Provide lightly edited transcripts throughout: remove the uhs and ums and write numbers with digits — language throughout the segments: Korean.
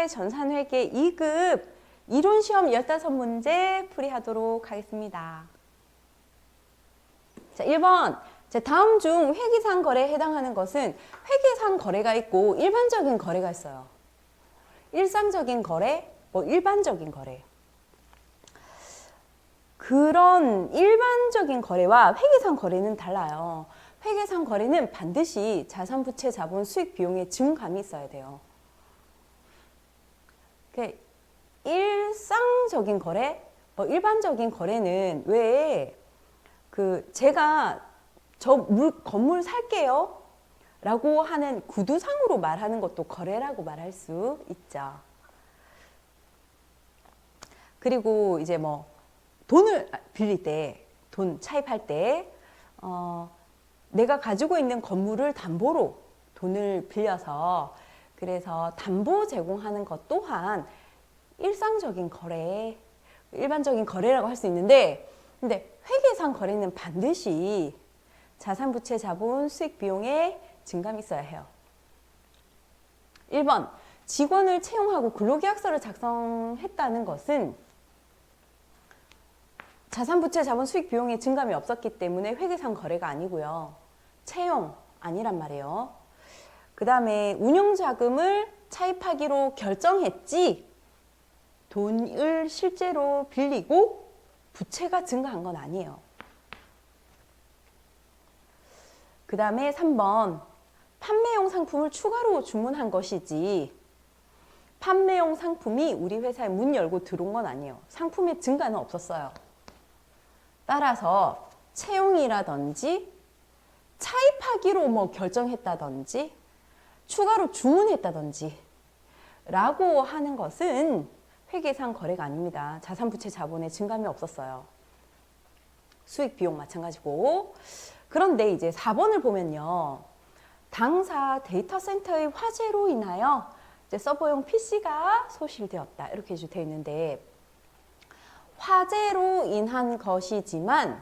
우리회사의 전산회계 2급 이론시험 15문제 풀이하도록 하겠습니다. 자, 1번. 다음 중 회계상 거래에 해당하는 것은 회계상 거래가 있고 일반적인 거래가 있어요. 일상적인 거래, 일반적인 거래. 그런 일반적인 거래와 회계상 거래는 달라요. 회계상 거래는 반드시 자산, 부채, 자본, 수익, 비용의 증감이 있어야 돼요. 일상적인 거래, 일반적인 거래는 왜 제가 건물 살게요 라고 하는 구두상으로 말하는 것도 거래라고 말할 수 있죠. 그리고 이제 돈을 빌릴 때, 돈 차입할 때 내가 가지고 있는 건물을 담보로 돈을 빌려서 그래서 담보 제공하는 것 또한 일상적인 거래, 일반적인 거래라고 할 수 있는데, 근데 회계상 거래는 반드시 자산, 부채, 자본, 수익, 비용의 증감이 있어야 해요. 1번, 직원을 채용하고 근로계약서를 작성했다는 것은 자산, 부채, 자본, 수익, 비용의 증감이 없었기 때문에 회계상 거래가 아니고요. 채용 아니란 말이에요. 그 다음에 운용자금을 차입하기로 결정했지 돈을 실제로 빌리고 부채가 증가한 건 아니에요. 그 다음에 3번. 판매용 상품을 추가로 주문한 것이지 판매용 상품이 우리 회사에 문 열고 들어온 건 아니에요. 상품의 증가는 없었어요. 따라서 채용이라든지 차입하기로 결정했다든지 추가로 주문했다든지 라고 하는 것은 회계상 거래가 아닙니다. 자산, 부채, 자본의 증감이 없었어요. 수익, 비용 마찬가지고. 그런데 이제 4번을 보면요. 당사 데이터 센터의 화재로 인하여 이제 서버용 PC가 소실되었다. 이렇게 되어 있는데 화재로 인한 것이지만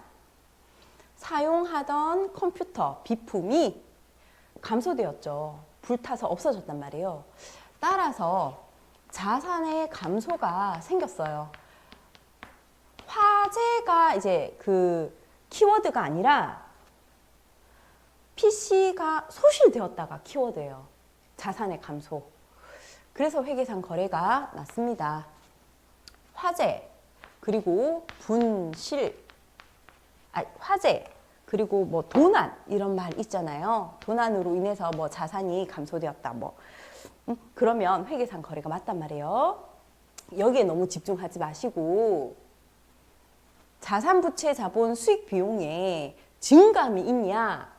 사용하던 컴퓨터, 비품이 감소되었죠. 불타서 없어졌단 말이에요. 따라서 자산의 감소가 생겼어요. 화재가 이제 키워드가 아니라 PC가 소실되었다가 키워드예요. 자산의 감소. 그래서 회계상 거래가 났습니다. 화재, 그리고 화재, 그리고 도난 이런 말 있잖아요. 도난으로 인해서 자산이 감소되었다. 그러면 회계상 거래가 맞단 말이에요. 여기에 너무 집중하지 마시고 자산, 부채, 자본, 수익, 비용에 증감이 있냐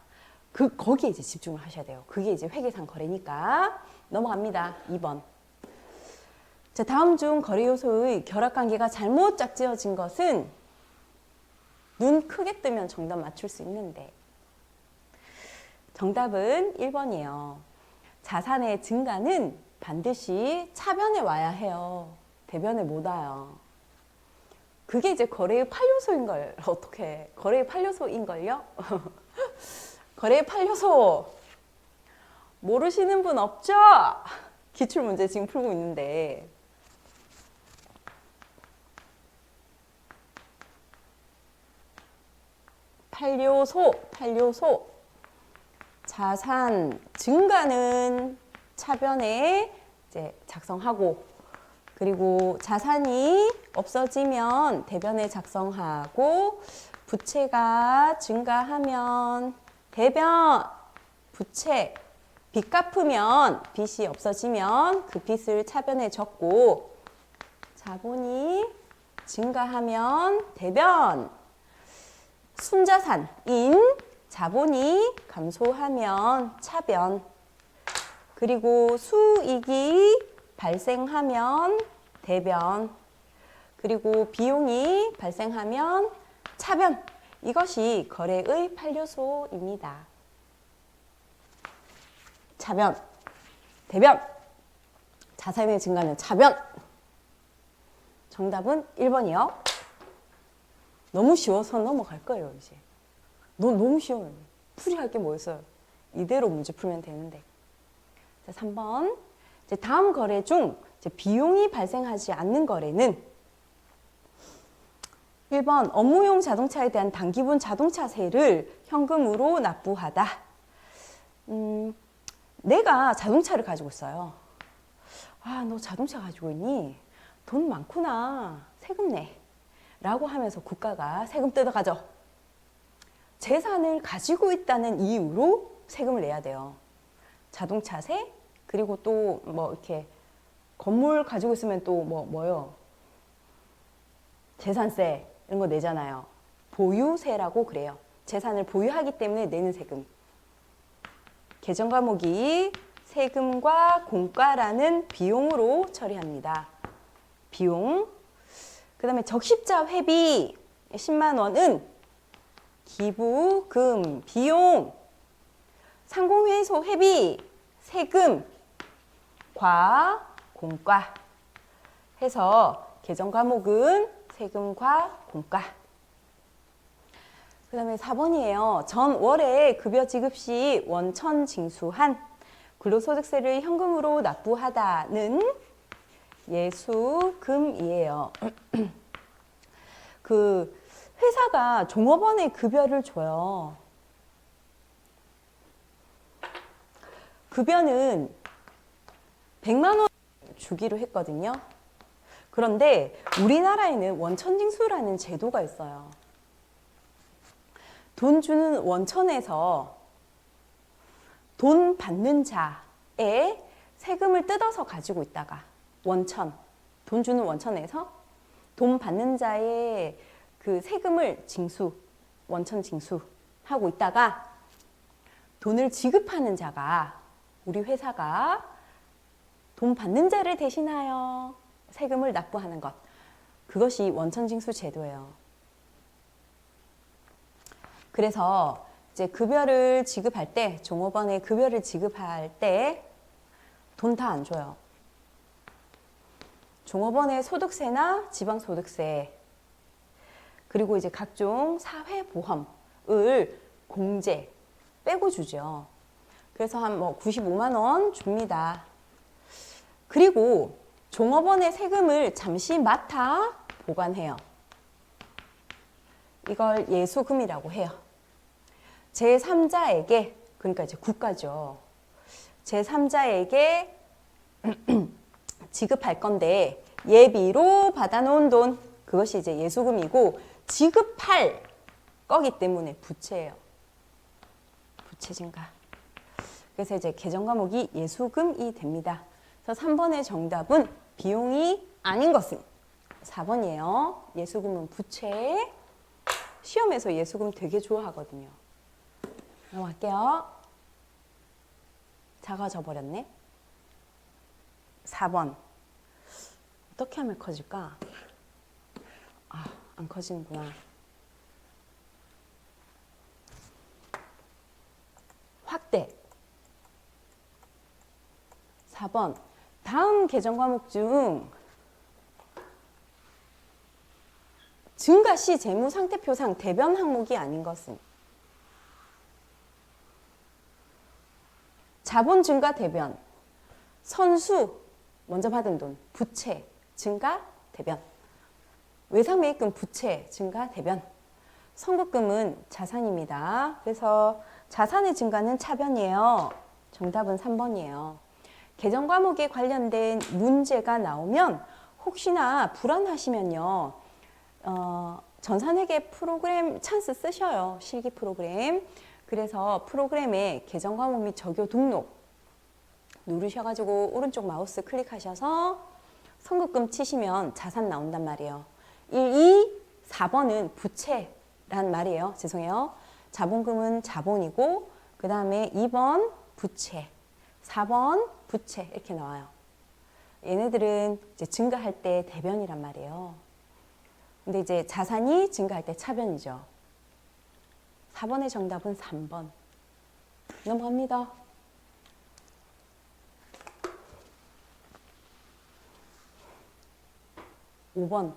거기에 이제 집중을 하셔야 돼요. 그게 이제 회계상 거래니까 넘어갑니다. 2번. 자, 다음 중 거래 요소의 결합관계가 잘못 짝지어진 것은 눈 크게 뜨면 정답 맞출 수 있는데 정답은 1번이에요. 자산의 증가는 반드시 차변에 와야 해요. 대변에 못 와요. 그게 이제 거래의 8요소인걸. 어떻게 거래의 8요소인걸요? 거래의 8요소 모르시는 분 없죠? 기출문제 지금 풀고 있는데 팔 요소 자산 증가는 차변에 이제 작성하고 그리고 자산이 없어지면 대변에 작성하고 부채가 증가하면 대변, 부채, 빚 갚으면 빚이 없어지면 그 빚을 차변에 적고 자본이 증가하면 대변, 순자산인 자본이 감소하면 차변, 그리고 수익이 발생하면 대변, 그리고 비용이 발생하면 차변. 이것이 거래의 8요소입니다. 차변, 대변, 자산의 증가는 차변. 정답은 1번이요. 너무 쉬워서 넘어갈 거예요, 이제. 너무 쉬워요. 풀이할 게 뭐 있어요? 이대로 문제 풀면 되는데. 자, 3번. 이제 다음 거래 중 이제 비용이 발생하지 않는 거래는 1번 업무용 자동차에 대한 단기분 자동차세를 현금으로 납부하다. 내가 자동차를 가지고 있어요. 아, 너 자동차 가지고 있니? 돈 많구나. 세금 내. 라고 하면서 국가가 세금 뜯어가죠. 재산을 가지고 있다는 이유로 세금을 내야 돼요. 자동차세, 그리고 또 뭐 이렇게 건물 가지고 있으면 또 뭐요? 재산세 이런 거 내잖아요. 보유세라고 그래요. 재산을 보유하기 때문에 내는 세금. 개정 과목이 세금과 공과라는 비용으로 처리합니다. 비용. 그 다음에 적십자 회비 10만 원은 기부금, 비용, 상공회의소 회비, 세금, 과, 공과 해서 개정 과목은 세금과 공과. 그 다음에 4번이에요. 전 월에 급여 지급 시 원천 징수한 근로소득세를 현금으로 납부하다는 예수금이에요. 그 회사가 종업원의 급여를 줘요. 급여는 100만 원 주기로 했거든요. 그런데 우리나라에는 원천징수라는 제도가 있어요. 돈 주는 원천에서 돈 받는 자의 세금을 뜯어서 가지고 있다가 원천, 돈 주는 원천에서 돈 받는 자의 그 세금을 징수, 원천 징수하고 있다가 돈을 지급하는 자가 우리 회사가 돈 받는 자를 대신하여 세금을 납부하는 것. 그것이 원천징수 제도예요. 그래서 이제 급여를 지급할 때, 종업원의 급여를 지급할 때 돈 다 안 줘요. 종업원의 소득세나 지방소득세, 그리고 이제 각종 사회보험을 공제 빼고 주죠. 그래서 한 뭐 95만 원 줍니다. 그리고 종업원의 세금을 잠시 맡아 보관해요. 이걸 예수금이라고 해요. 제3자에게, 그러니까 이제 국가죠. 제3자에게 지급할 건데 예비로 받아놓은 돈, 그것이 이제 예수금이고 지급할 거기 때문에 부채예요. 부채 증가. 그래서 이제 개정 과목이 예수금이 됩니다. 그래서 3번의 정답은 비용이 아닌 것은 4번이에요. 예수금은 부채. 시험에서 예수금 되게 좋아하거든요. 넘어갈게요. 작아져 버렸네. 4번. 어떻게 하면 커질까? 아, 안 커지는구나. 확대. 4번. 다음 개정 과목 중 증가 시 재무상태표상 대변 항목이 아닌 것은 자본 증가 대변, 선수 먼저 받은 돈, 부채 증가 대변, 외상매입금 부채 증가 대변, 선급금은 자산입니다. 그래서 자산의 증가는 차변이에요. 정답은 3번이에요. 개정 과목에 관련된 문제가 나오면 혹시나 불안하시면요. 전산회계 프로그램 찬스 쓰셔요. 실기 프로그램. 그래서 프로그램에 개정 과목 및 적요 등록 누르셔가지고 오른쪽 마우스 클릭하셔서 선급금 치시면 자산 나온단 말이에요. 1, 2, 4번은 부채란 말이에요. 죄송해요. 자본금은 자본이고 그 다음에 2번 부채, 4번 부채 이렇게 나와요. 얘네들은 이제 증가할 때 대변이란 말이에요. 근데 이제 자산이 증가할 때 차변이죠. 4번의 정답은 3번. 넘어갑니다. 5번.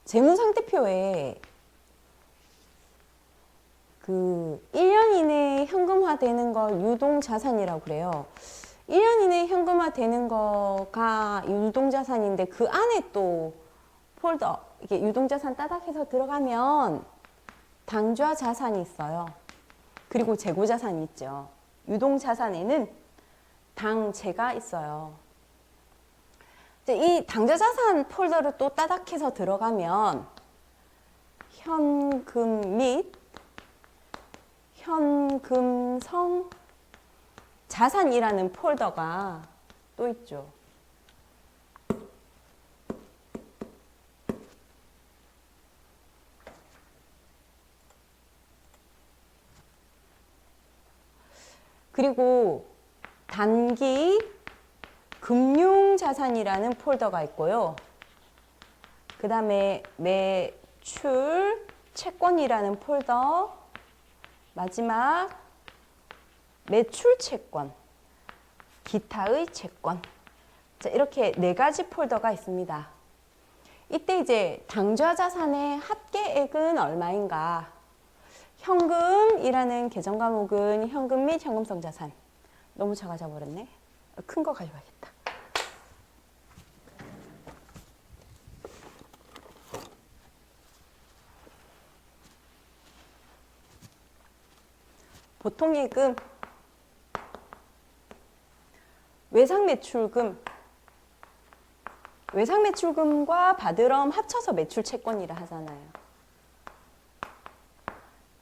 재무상태표에 그 1년 이내에 현금화되는 걸 유동자산이라고 그래요. 1년 이내에 현금화되는 거가 유동자산인데 그 안에 또 폴더, 이게 유동자산 따닥해서 들어가면 당좌자산이 있어요. 그리고 재고자산이 있죠. 유동자산에는 당재가 있어요. 이제 이 당좌자산 폴더를 또 따닥해서 들어가면 현금 및 현금성 자산이라는 폴더가 또 있죠. 그리고 단기 금융자산이라는 폴더가 있고요. 그 다음에 매출 채권이라는 폴더, 마지막 매출 채권, 기타의 채권. 자, 이렇게 4가지 폴더가 있습니다. 이때 이제 당좌자산의 합계액은 얼마인가? 현금이라는 계정 과목은 현금 및 현금성 자산. 너무 작아져 버렸네. 큰 거 가져가야겠다. 보통예금, 외상매출금, 외상매출금과 바드럼 합쳐서 매출채권이라 하잖아요.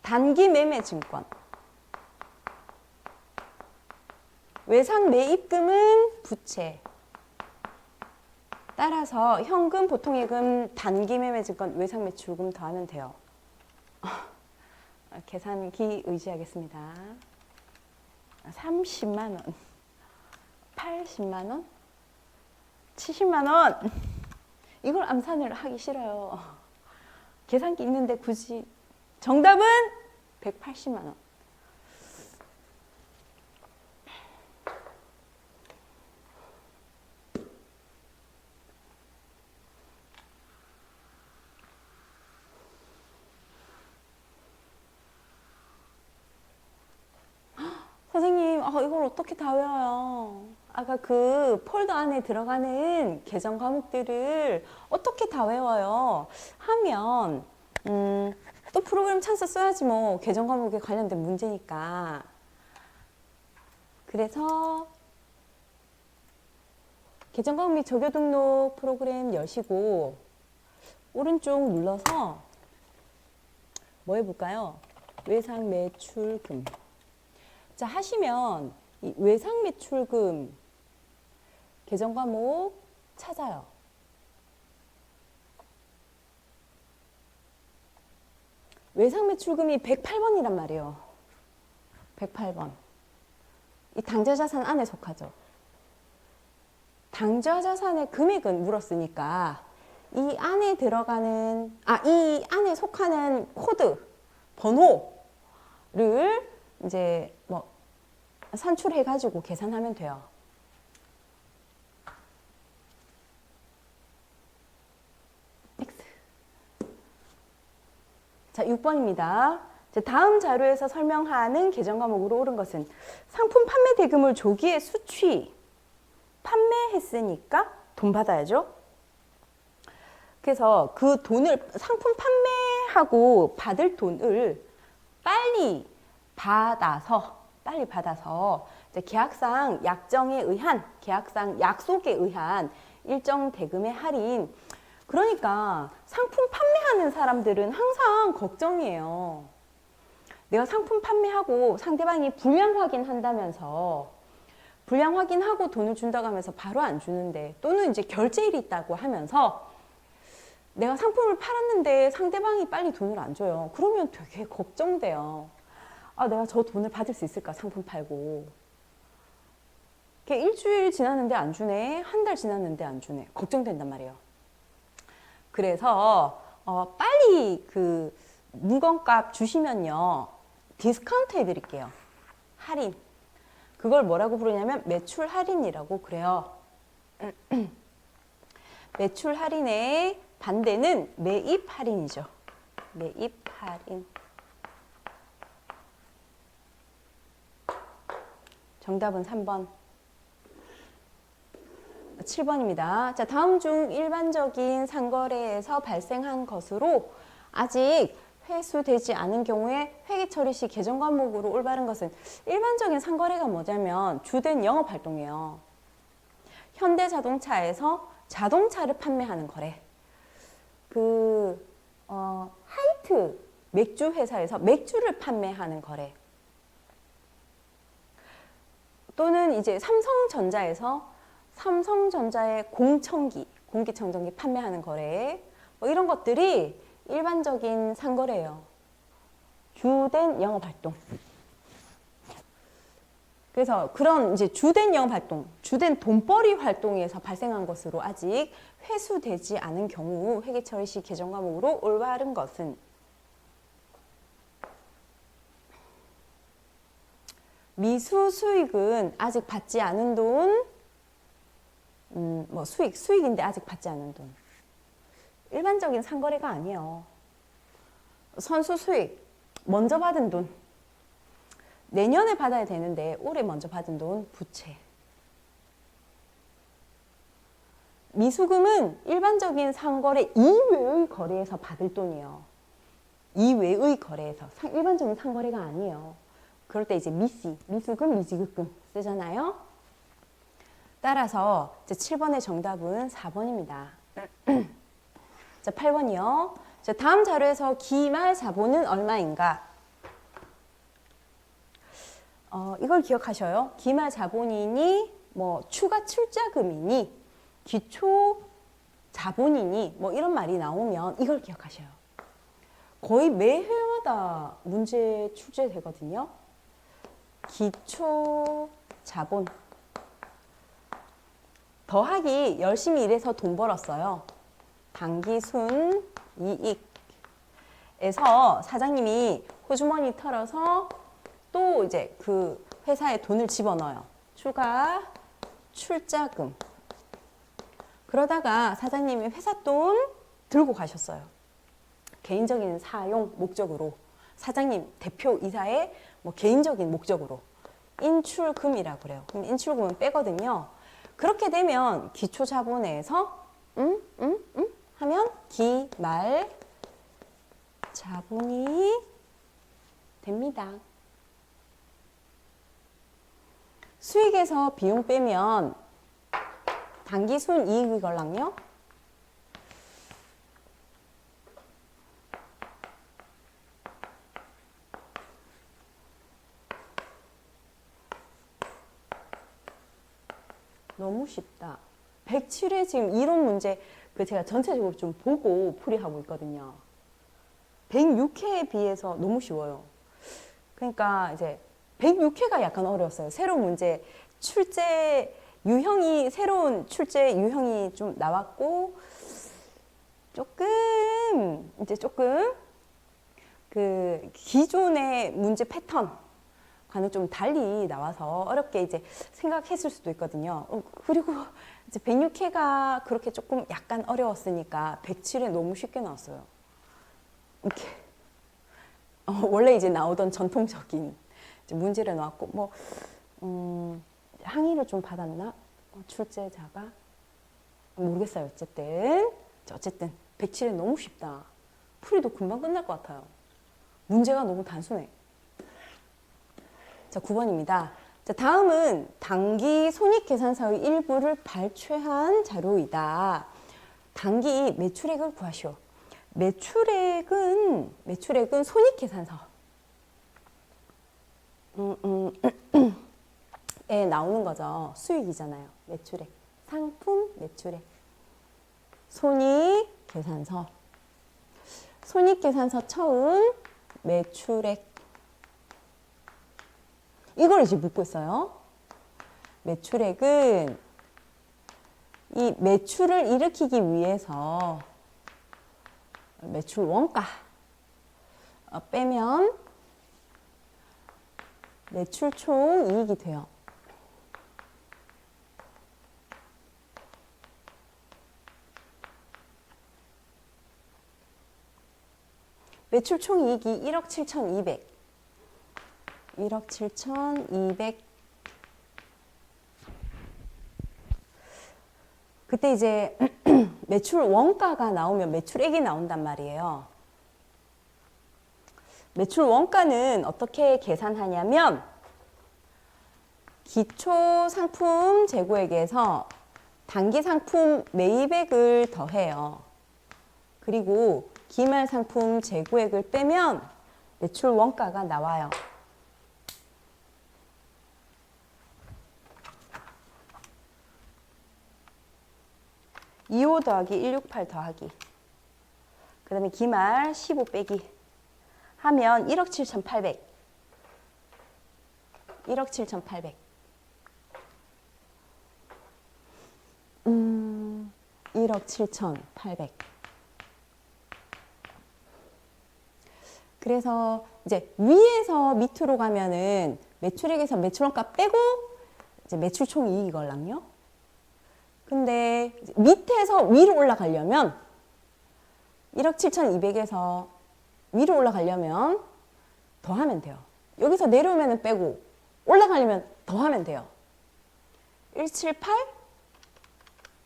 단기매매증권, 외상매입금은 부채. 따라서 현금, 보통예금, 단기매매증권, 외상매출금 더하면 돼요. 계산기 의지하겠습니다. 30만 원, 80만 원, 70만 원. 이걸 암산을 하기 싫어요. 계산기 있는데 굳이. 정답은 180만 원. 선생님, 이걸 어떻게 다 외워요? 아까 그 폴더 안에 들어가는 계정 과목들을 어떻게 다 외워요? 하면 또 프로그램 찬스 써야지 뭐. 계정 과목에 관련된 문제니까. 그래서 계정 과목 및 조교 등록 프로그램 여시고 오른쪽 눌러서 뭐 해볼까요? 외상 매출금. 자, 하시면 이 외상 매출금 계정 과목 찾아요. 외상 매출금이 108번이란 말이에요. 108번. 이 당좌자산 안에 속하죠. 당좌자산의 금액은 물었으니까 이 안에 들어가는, 이 안에 속하는 코드, 번호를 이제 뭐 산출해가지고 계산하면 돼요. 자, 6번입니다. 다음 자료에서 설명하는 계정 과목으로 옳은 것은 상품 판매 대금을 조기에 수취, 판매했으니까 돈 받아야죠. 그래서 그 돈을, 상품 판매하고 받을 돈을 빨리 받아서 이제 계약상 약정에 의한, 계약상 약속에 의한 일정 대금의 할인. 그러니까 상품 판매하는 사람들은 항상 걱정이에요. 내가 상품 판매하고 상대방이 불량 확인한다면서, 불량 확인하고 돈을 준다고 하면서 바로 안 주는데, 또는 이제 결제일이 있다고 하면서 내가 상품을 팔았는데 상대방이 빨리 돈을 안 줘요. 그러면 되게 걱정돼요. 내가 저 돈을 받을 수 있을까, 상품 팔고. 일주일 지났는데 안 주네, 한 달 지났는데 안 주네, 걱정된단 말이에요. 그래서 빨리 그 물건값 주시면요, 디스카운트 해드릴게요. 할인. 그걸 뭐라고 부르냐면 매출 할인이라고 그래요. 매출 할인의 반대는 매입 할인이죠. 매입 할인. 정답은 3번. 7번입니다. 자, 다음 중 일반적인 상거래에서 발생한 것으로 아직 회수되지 않은 경우에 회계 처리 시 개정 과목으로 올바른 것은 일반적인 상거래가 뭐냐면 주된 영업 활동이에요. 현대자동차에서 자동차를 판매하는 거래. 하이트 맥주 회사에서 맥주를 판매하는 거래. 또는 이제 삼성전자의 공기청정기 판매하는 거래. 뭐 이런 것들이 일반적인 상거래예요. 주된 영업활동. 그래서 그런 이제 주된 영업활동, 주된 돈벌이 활동에서 발생한 것으로 아직 회수되지 않은 경우 회계처리 시 개정 과목으로 올바른 것은 미수 수익은 아직 받지 않은 돈, 수익인데 아직 받지 않은 돈. 일반적인 상거래가 아니에요. 선수 수익, 먼저 받은 돈. 내년에 받아야 되는데 올해 먼저 받은 돈, 부채. 미수금은 일반적인 상거래 이외의 거래에서 받을 돈이에요. 이외의 거래에서. 일반적인 상거래가 아니에요. 그럴 때 이제 미수금, 미지급금 쓰잖아요. 따라서 이제 7번의 정답은 4번입니다. 자, 8번이요. 자, 다음 자료에서 기말 자본은 얼마인가? 이걸 기억하셔요. 기말 자본이니, 추가 출자금이니, 기초 자본이니, 이런 말이 나오면 이걸 기억하셔요. 거의 매 회마다 문제 출제되거든요. 기초 자본. 더하기 열심히 일해서 돈 벌었어요. 당기순 이익에서 사장님이 호주머니 털어서 또 이제 그 회사에 돈을 집어넣어요. 추가 출자금. 그러다가 사장님이 회사 돈 들고 가셨어요. 개인적인 사용 목적으로. 사장님, 대표 이사의 개인적인 목적으로. 인출금이라고 그래요. 그럼 인출금은 빼거든요. 그렇게 되면 기초자본에서 하면 기말 자본이 됩니다. 수익에서 비용 빼면 당기순 이익이 걸랑요. 너무 쉽다. 107회 지금 이론 문제 제가 전체적으로 좀 보고 풀이하고 있거든요. 106회에 비해서 너무 쉬워요. 그러니까 이제 106회가 약간 어려웠어요. 새로운 문제 새로운 출제 유형이 좀 나왔고 조금 그 기존의 문제 패턴과는 좀 달리 나와서 어렵게 이제 생각했을 수도 있거든요. 그리고 이제 106회가 그렇게 조금 약간 어려웠으니까 107회 너무 쉽게 나왔어요. 이렇게 원래 이제 나오던 전통적인 이제 문제를 나왔고 항의를 좀 받았나? 출제자가 모르겠어요. 어쨌든 107회 너무 쉽다. 풀이도 금방 끝날 것 같아요. 문제가 너무 단순해. 자, 9번입니다. 자, 다음은 단기 손익계산서의 일부를 발췌한 자료이다. 단기 매출액을 구하시오. 매출액은 손익계산서. 에 나오는 거죠. 수익이잖아요. 매출액. 상품 매출액. 손익계산서. 손익계산서 처음 매출액. 이걸 이제 묻고 있어요. 매출액은 이 매출을 일으키기 위해서 매출 원가 빼면 매출 총 이익이 돼요. 매출 총이익이 1억 7,200. 1억 7,200. 그때 이제 매출 원가가 나오면 매출액이 나온단 말이에요. 매출 원가는 어떻게 계산하냐면 기초 상품 재고액에서 단기 상품 매입액을 더해요. 그리고 기말 상품 재고액을 빼면 매출 원가가 나와요. 25 더하기 168 더하기 그 다음에 기말 15 빼기 하면 1억 7,800. 1억 7,800. 1억 7,800. 그래서 이제 위에서 밑으로 가면은 매출액에서 매출원가 빼고 이제 매출 총이익이걸랑요. 근데 밑에서 위로 올라가려면 1억 7,200에서 위로 올라가려면 더 하면 돼요. 여기서 내려오면 빼고 올라가려면 더 하면 돼요. 178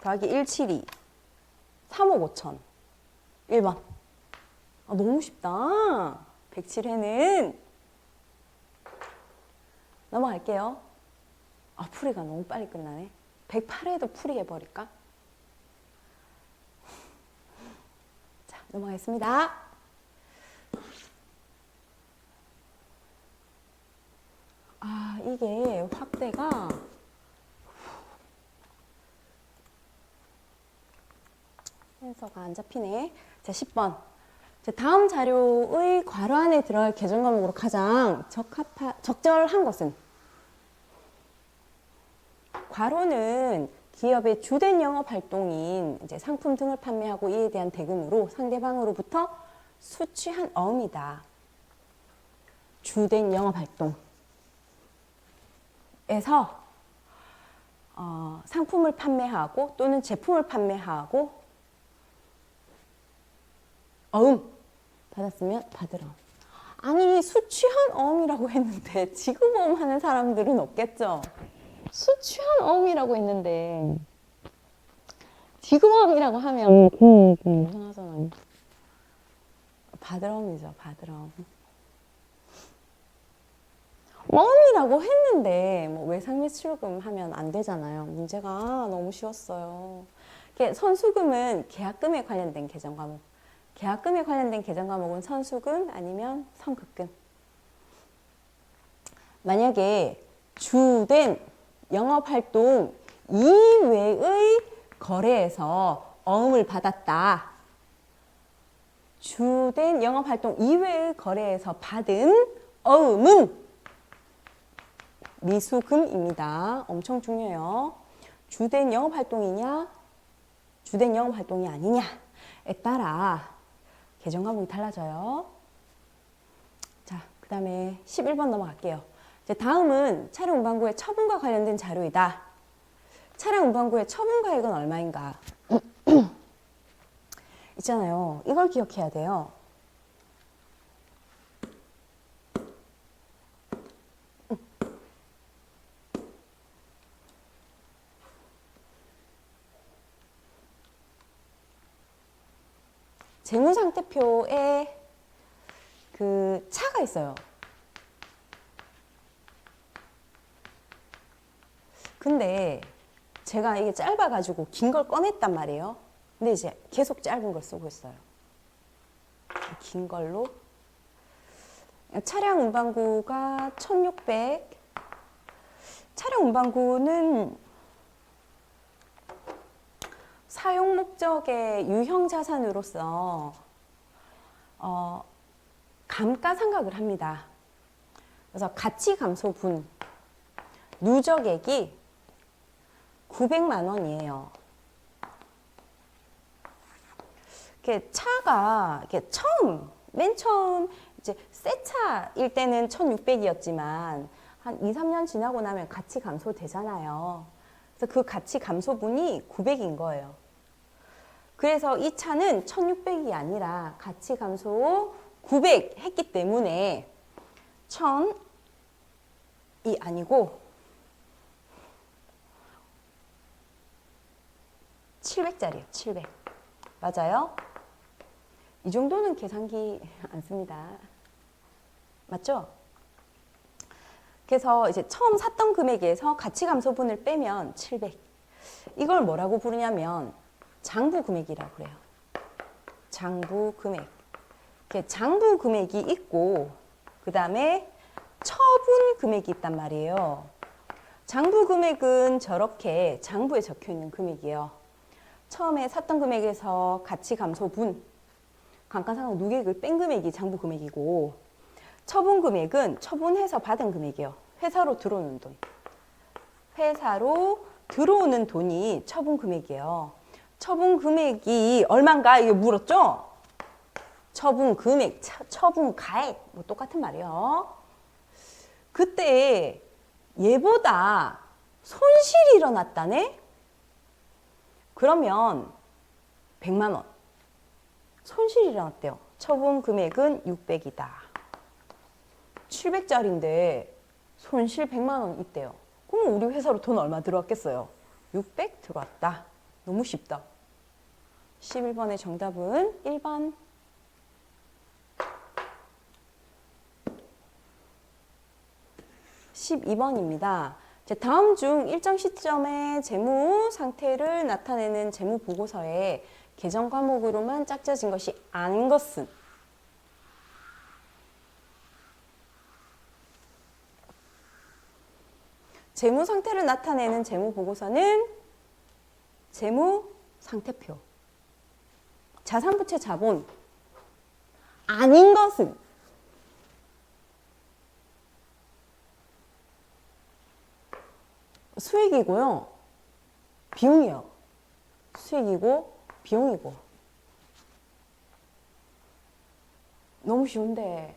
더하기 172 3억 5천. 1번. 아, 너무 쉽다. 107회는 넘어갈게요. 아, 풀이가 너무 빨리 끝나네. 108회도 풀이 해버릴까? 자, 넘어가겠습니다. 아, 이게 확대가 센서가 안 잡히네. 자, 10번. 자, 다음 자료의 괄호 안에 들어갈 계정 과목으로 가장 적절한 것은? 괄호는 기업의 주된 영업 활동인 이제 상품 등을 판매하고 이에 대한 대금으로 상대방으로부터 수취한 어음이다. 주된 영업 활동에서 상품을 판매하고 또는 제품을 판매하고 어음 받았으면 받으러. 아니, 수취한 어음이라고 했는데 지급어음 하는 사람들은 없겠죠? 수취한 어음이라고 했는데 지급어음이라고 하면 이상하잖아요. 받으러음이죠, 받으러음. 어음이라고 했는데 뭐 외상매출금 하면 안 되잖아요. 문제가 너무 쉬웠어요. 선수금은 계약금에 관련된 계정 과목. 계약금에 관련된 계정 과목은 선수금 아니면 선급금. 만약에 주된 영업활동 이외의 거래에서 어음을 받았다. 주된 영업활동 이외의 거래에서 받은 어음은 미수금입니다. 엄청 중요해요. 주된 영업활동이냐, 주된 영업활동이 아니냐에 따라 계정 과목이 달라져요. 자, 그 다음에 11번 넘어갈게요. 이제 다음은 차량 운반구의 처분과 관련된 자료이다. 차량 운반구의 처분가액은 얼마인가? 있잖아요. 이걸 기억해야 돼요. 재무상태표에 그 차가 있어요. 근데 제가 이게 짧아가지고 긴 걸 꺼냈단 말이에요. 근데 이제 계속 짧은 걸 쓰고 있어요. 긴 걸로. 차량 운반구가 1600. 차량 운반구는 사용 목적의 유형 자산으로서 감가상각을 합니다. 그래서 가치 감소분 누적액이 900만 원이에요. 차가 맨 처음 이제 새 차일 때는 1600이었지만 한 2, 3년 지나고 나면 가치 감소되잖아요. 그래서 그 가치 감소분이 900인 거예요. 그래서 이 차는 1600이 아니라 가치 감소 900 했기 때문에 1000이 아니고 700짜리예요. 700. 맞아요? 이 정도는 계산기 안 씁니다. 맞죠? 그래서 이제 처음 샀던 금액에서 가치 감소분을 빼면 700. 이걸 뭐라고 부르냐면 장부 금액이라고 그래요. 장부 금액. 장부 금액이 있고 그 다음에 처분 금액이 있단 말이에요. 장부 금액은 저렇게 장부에 적혀 있는 금액이에요. 처음에 샀던 금액에서 가치 감소분, 감가상각 누계액을 뺀 금액이 장부 금액이고, 처분 금액은 처분해서 받은 금액이에요. 회사로 들어오는 돈. 회사로 들어오는 돈이 처분 금액이에요. 처분 금액이 얼마인가 이게 물었죠? 처분 금액, 처분 가액 뭐 똑같은 말이에요. 그때 얘보다 손실이 일어났다네? 그러면 100만 원. 손실이 일어났대요. 처분 금액은 600이다. 700짜리인데 손실 100만 원 있대요. 그럼 우리 회사로 돈 얼마 들어왔겠어요? 600 들어왔다. 너무 쉽다. 11번의 정답은 1번. 12번입니다. 다음 중 일정 시점의 재무 상태를 나타내는 재무 보고서에 계정 과목으로만 짝져진 것이 아닌 것은? 재무 상태를 나타내는 재무 보고서는 재무 상태표. 자산, 부채, 자본. 아닌 것은? 수익이고요. 비용이요. 수익이고 비용이고. 너무 쉬운데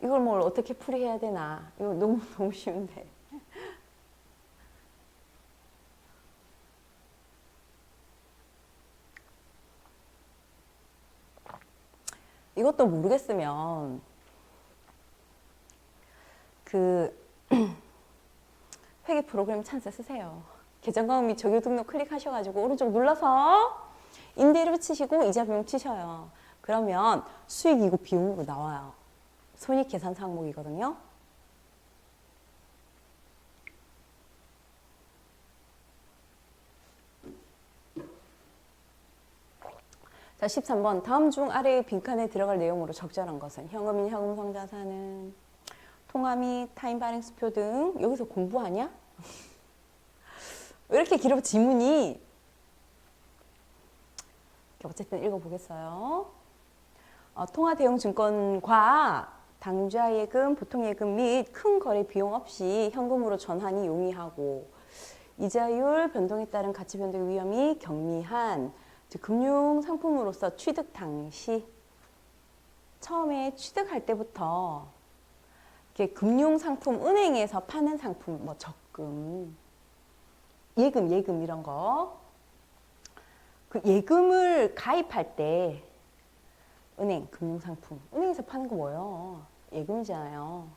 이걸 뭘 어떻게 풀이해야 되나. 이거 너무 쉬운데. 이것도 모르겠으면 회계 프로그램 찬스 쓰세요. 계정과목 및 적용 등록 클릭하셔가지고 오른쪽 눌러서 임대료 치시고 이자 비용 치셔요. 그러면 수익이고 비용으로 나와요. 손익계산 항목이거든요. 자, 13번. 다음 중 아래의 빈칸에 들어갈 내용으로 적절한 것은? 현금인 현금성 자산은 통화 및 타임 발행수표 등. 여기서 공부하냐? 왜 이렇게 길어 지문이? 어쨌든 읽어보겠어요. 통화 대형 증권과 당좌 예금, 보통 예금 및 큰 거래 비용 없이 현금으로 전환이 용이하고 이자율 변동에 따른 가치 변동 위험이 경미한 금융 상품으로서 취득 당시 처음에 취득할 때부터 이렇게 금융 상품, 은행에서 파는 상품, 뭐 적금, 예금 이런 거. 그 예금을 가입할 때 은행, 금융상품, 은행에서 파는 거 뭐예요? 예금이잖아요.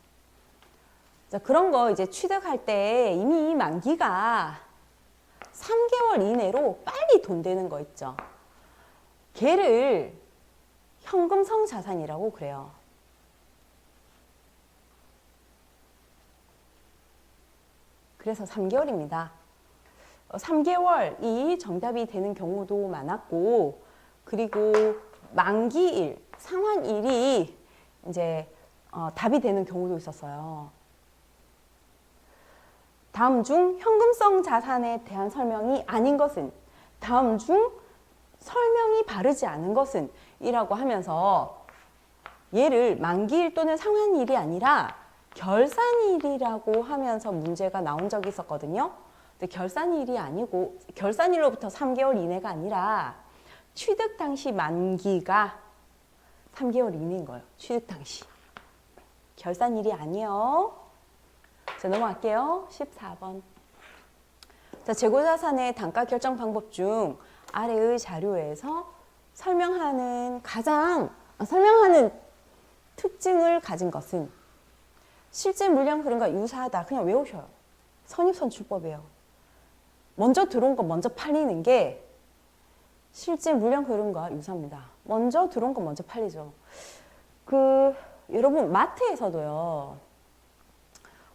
자, 그런 거 이제 취득할 때 이미 만기가 3개월 이내로 빨리 돈 되는 거 있죠. 걔를 현금성 자산이라고 그래요. 그래서 3개월입니다. 3개월이 정답이 되는 경우도 많았고, 그리고 만기일, 상환일이 이제 답이 되는 경우도 있었어요. 다음 중 현금성 자산에 대한 설명이 아닌 것은? 다음 중 설명이 바르지 않은 것은? 이라고 하면서 얘를 만기일 또는 상환일이 아니라 결산일이라고 하면서 문제가 나온 적이 있었거든요. 근데 결산일이 아니고 결산일로부터 3개월 이내가 아니라 취득 당시 만기가 3개월 이내인 거예요. 취득 당시. 결산일이 아니에요. 자, 넘어갈게요. 14번. 자, 재고자산의 단가 결정 방법 중 아래의 자료에서 설명하는 가장 설명하는 특징을 가진 것은 실제 물량 흐름과 유사하다. 그냥 외우셔요. 선입선출법이에요. 먼저 들어온 거 먼저 팔리는 게 실제 물량 흐름과 유사합니다. 먼저 들어온 거 먼저 팔리죠. 여러분 마트에서도요.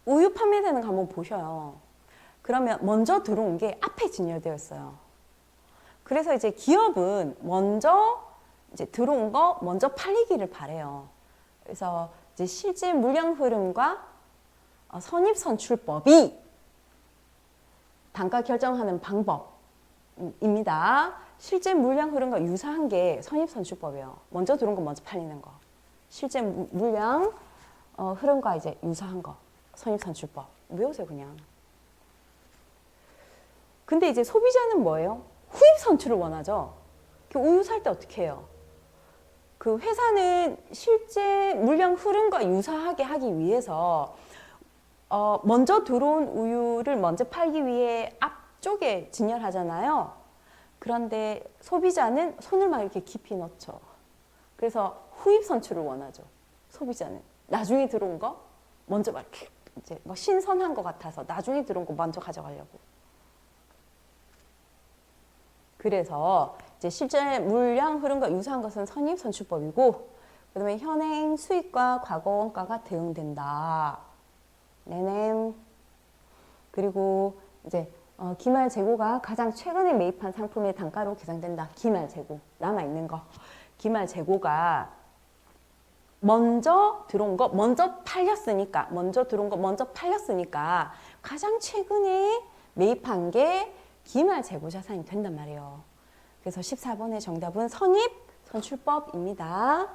우유 판매되는 거 한번 보셔요. 그러면 먼저 들어온 게 앞에 진열되어 있어요. 그래서 이제 기업은 먼저 이제 들어온 거 먼저 팔리기를 바래요. 그래서 이제 실제 물량 흐름과 선입선출법이 단가 결정하는 방법입니다. 실제 물량 흐름과 유사한 게 선입선출법이에요. 먼저 들어온 거 먼저 팔리는 거. 실제 물량 흐름과 이제 유사한 거. 선입선출법. 외우세요, 그냥. 근데 이제 소비자는 뭐예요? 후입선출을 원하죠. 우유 살 때 어떻게 해요? 그 회사는 실제 물량 흐름과 유사하게 하기 위해서 먼저 들어온 우유를 먼저 팔기 위해 앞쪽에 진열하잖아요. 그런데 소비자는 손을 막 이렇게 깊이 넣죠. 그래서 후입 선출을 원하죠. 소비자는 나중에 들어온 거 먼저 막 이렇게 이제 뭐 신선한 것 같아서 나중에 들어온 거 먼저 가져가려고. 그래서 이제 실제 물량 흐름과 유사한 것은 선입선출법이고, 그다음에 현행 수익과 과거 원가가 대응된다. 네네. 그리고 이제 기말 재고가 가장 최근에 매입한 상품의 단가로 계산된다. 기말 재고 남아 있는 거. 기말 재고가 먼저 들어온 거 먼저 팔렸으니까, 먼저 들어온 거 먼저 팔렸으니까 가장 최근에 매입한 게 기말 재고 자산이 된단 말이에요. 그래서 14번의 정답은 선입 선출법입니다.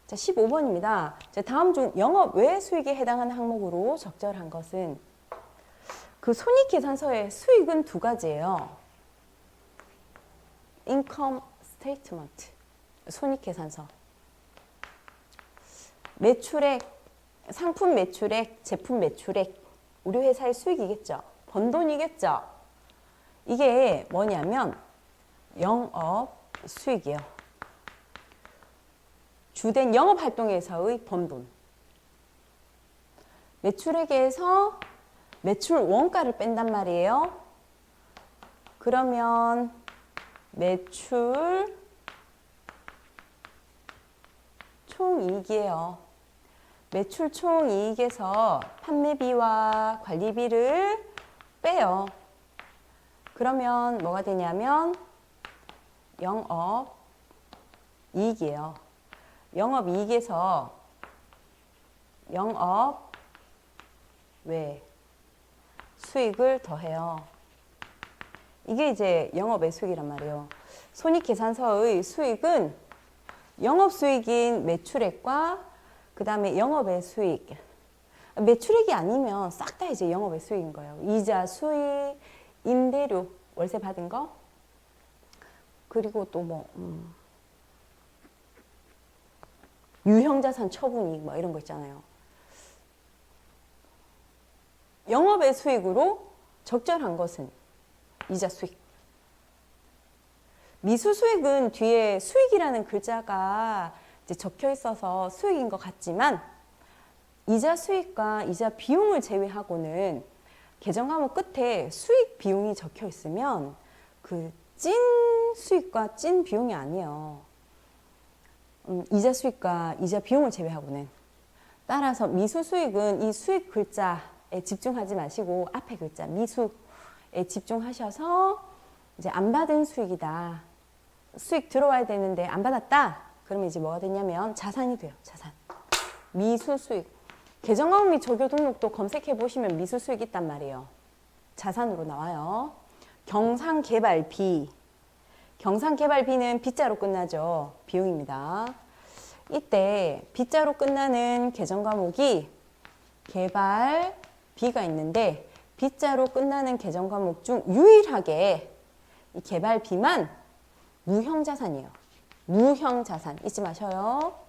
자, 15번입니다. 다음 중 영업 외 수익에 해당하는 항목으로 적절한 것은, 그 손익계산서의 수익은 두 가지예요. Income Statement, 손익계산서. 매출액, 상품 매출액, 제품 매출액, 우리 회사의 수익이겠죠. 번 돈이겠죠. 이게 뭐냐면 영업 수익이에요. 주된 영업활동에서의 번 돈. 매출액에서 매출 원가를 뺀단 말이에요. 그러면 매출 총이익이에요. 매출 총이익에서 판매비와 관리비를 빼요. 그러면 뭐가 되냐면 영업이익이에요. 영업이익에서 영업 외 수익을 더해요. 이게 이제 영업의 수익이란 말이에요. 손익계산서의 수익은 영업수익인 매출액과 그 다음에 영업의 수익. 매출액이 아니면 싹 다 이제 영업의 수익인 거예요. 이자, 수익, 임대료, 월세 받은 거, 그리고 또 뭐 유형자산 처분이익 뭐 이런 거 있잖아요. 영업의 수익으로 적절한 것은 이자 수익. 미수 수익은 뒤에 수익이라는 글자가 이제 적혀 있어서 수익인 것 같지만, 이자 수익과 이자 비용을 제외하고는 계정 과목 끝에 수익 비용이 적혀 있으면 그 찐 수익과 찐 비용이 아니에요. 이자 수익과 이자 비용을 제외하고는. 따라서 미수 수익은 이 수익 글자에 집중하지 마시고 앞에 글자 미수에 집중하셔서 이제 안 받은 수익이다. 수익 들어와야 되는데 안 받았다. 그러면 이제 뭐가 되냐면 자산이 돼요. 자산. 미수 수익. 계정 과목 및 조교 등록도 검색해 보시면 미수 수익 있단 말이에요. 자산으로 나와요. 경상개발비. 경상개발비는 빗자로 끝나죠. 비용입니다. 이때 빗자로 끝나는 계정 과목이 개발비가 있는데, 빗자로 끝나는 계정 과목 중 유일하게 이 개발비만 무형자산이에요. 무형자산 잊지 마셔요.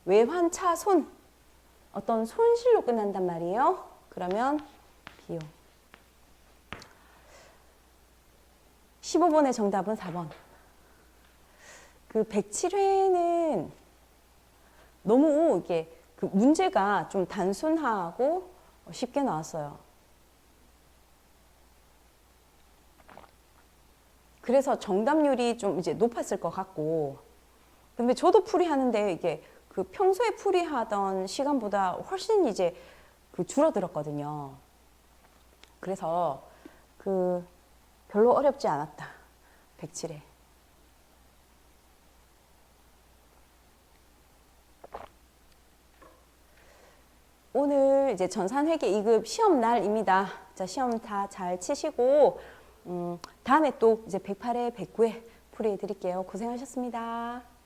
외환차손, 어떤 손실로 끝난단 말이에요. 그러면 비용. 15번의 정답은 4번. 그 107회는 너무 이게 그 문제가 좀 단순하고 쉽게 나왔어요. 그래서 정답률이 좀 이제 높았을 것 같고, 근데 저도 풀이하는데 이게 그 평소에 풀이하던 시간보다 훨씬 이제 그 줄어들었거든요. 그래서 그 별로 어렵지 않았다. 107회. 오늘 이제 전산회계 2급 시험 날입니다. 자, 시험 다 잘 치시고, 다음에 또 이제 108회, 109회 풀이해 드릴게요. 고생하셨습니다.